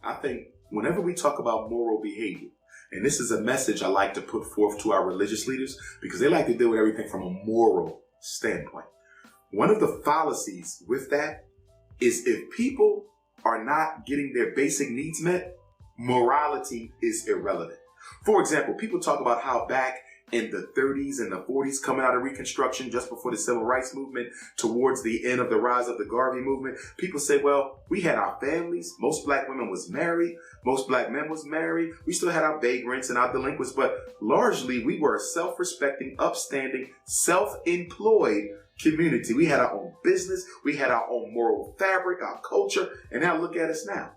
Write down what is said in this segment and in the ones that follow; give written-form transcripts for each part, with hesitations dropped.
I think whenever we talk about moral behavior, and this is a message I like to put forth to our religious leaders because they like to deal with everything from a moral standpoint. One of the fallacies with that is if people are not getting their basic needs met, morality is irrelevant. For example, people talk about how back in the 30s and the 40s, coming out of Reconstruction, just before the Civil Rights Movement, towards the end of the rise of the Garvey movement, people say, well, we had our families. Most black women was married. Most black men was married. We still had our vagrants and our delinquents, but largely we were a self-respecting, upstanding, self-employed community. We had our own business. We had our own moral fabric, our culture, and now look at us now.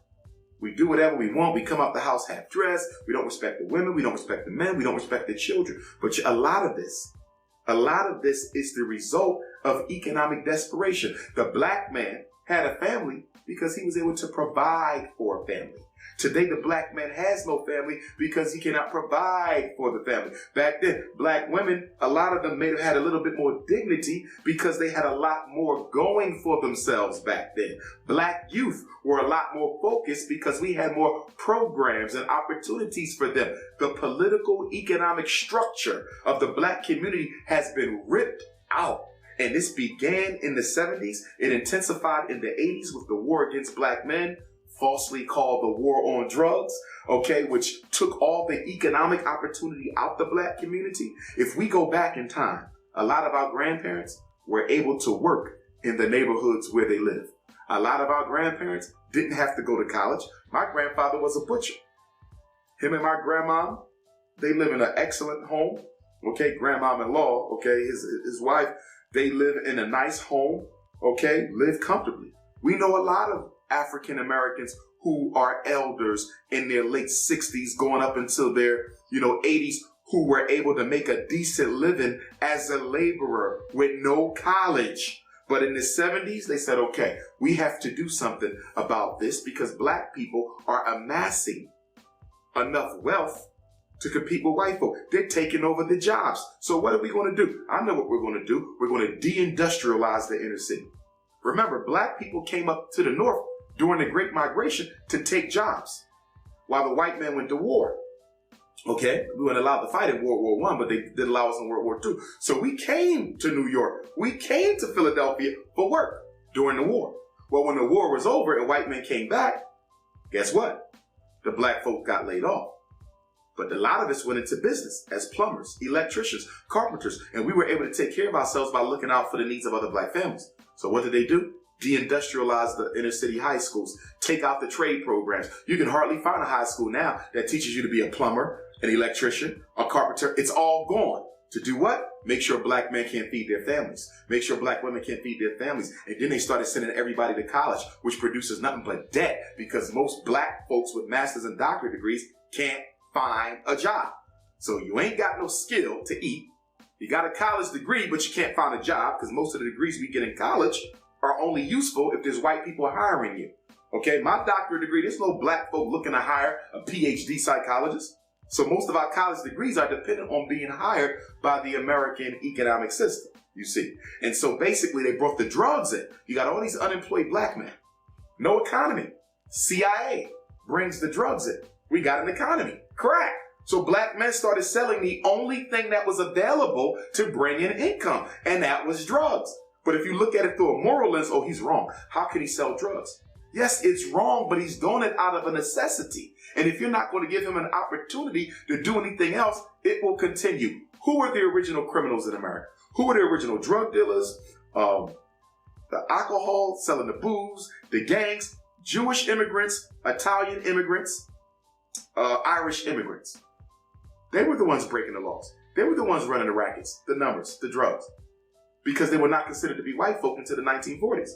We do whatever we want. We come out the house half dressed. We don't respect the women. We don't respect the men. We don't respect the children. But a lot of this is the result of economic desperation. The black man had a family because he was able to provide for a family. Today, the black man has no family because he cannot provide for the family. Back then, black women, a lot of them may have had a little bit more dignity because they had a lot more going for themselves back then. Black youth were a lot more focused because we had more programs and opportunities for them. The political economic structure of the black community has been ripped out. And this began in the 70s. It intensified in the 80s with the war against black men, falsely called the war on drugs, okay, which took all the economic opportunity out the black community. If we go back in time, a lot of our grandparents were able to work in the neighborhoods where they live. A lot of our grandparents didn't have to go to college. My grandfather was a butcher. Him and my grandma, they live in an excellent home, okay, grandmom-in-law, okay, his wife, they live in a nice home, okay, live comfortably. We know a lot of African Americans who are elders in their late 60s going up until their 80s who were able to make a decent living as a laborer with no college. But in the 70s, they said, okay, we have to do something about this because black people are amassing enough wealth to compete with white folk. They're taking over the jobs. So what are we going to do? I know what we're going to do. We're going to deindustrialize the inner city. Remember, black people came up to the north during the Great Migration to take jobs while the white man went to war. Okay, we weren't allowed to fight in World War I, but they did allow us in World War II. So we came to New York. We came to Philadelphia for work during the war. Well, when the war was over and white men came back, guess what? The black folk got laid off. But a lot of us went into business as plumbers, electricians, carpenters, and we were able to take care of ourselves by looking out for the needs of other black families. So what did they do? Deindustrialize the inner city high schools, take out the trade programs. You can hardly find a high school now that teaches you to be a plumber, an electrician, a carpenter. It's all gone. To do what? Make sure black men can't feed their families. Make sure black women can't feed their families. And then they started sending everybody to college, which produces nothing but debt because most black folks with master's and doctorate degrees can't find a job. So you ain't got no skill to eat. You got a college degree, but you can't find a job because most of the degrees we get in college are only useful if there's white people hiring you. Okay, my doctorate degree, there's no black folk looking to hire a PhD psychologist. So most of our college degrees are dependent on being hired by the American economic system, you see. And so basically they brought the drugs in. You got all these unemployed black men. No economy. CIA brings the drugs in. We got an economy. Crack. So black men started selling the only thing that was available to bring in income, and that was drugs. But if you look at it through a moral lens, oh, he's wrong. How can he sell drugs? Yes, it's wrong, but he's doing it out of a necessity. And if you're not going to give him an opportunity to do anything else, it will continue. Who were the original criminals in America? Who were the original drug dealers? The alcohol, selling the booze, the gangs, Jewish immigrants, Italian immigrants, Irish immigrants. They were the ones breaking the laws. They were the ones running the rackets, the numbers, the drugs, because they were not considered to be white folk until the 1940s.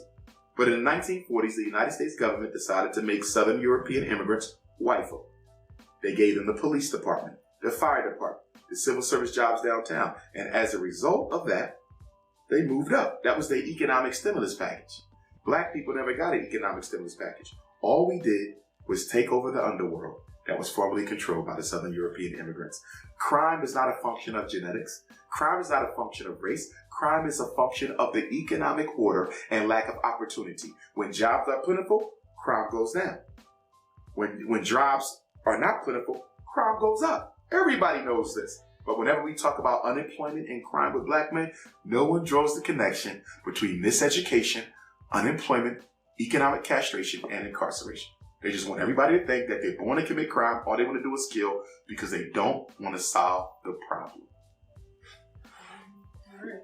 But in the 1940s, the United States government decided to make Southern European immigrants white folk. They gave them the police department, the fire department, the civil service jobs downtown. And as a result of that, they moved up. That was their economic stimulus package. Black people never got an economic stimulus package. All we did was take over the underworld that was formerly controlled by the Southern European immigrants. Crime is not a function of genetics. Crime is not a function of race. Crime is a function of the economic order and lack of opportunity. When jobs are plentiful, crime goes down. When jobs are not plentiful, crime goes up. Everybody knows this. But whenever we talk about unemployment and crime with black men, no one draws the connection between miseducation, unemployment, economic castration, and incarceration. They just want everybody to think that they're born to commit crime. All they want to do is kill because they don't want to solve the problem. All right.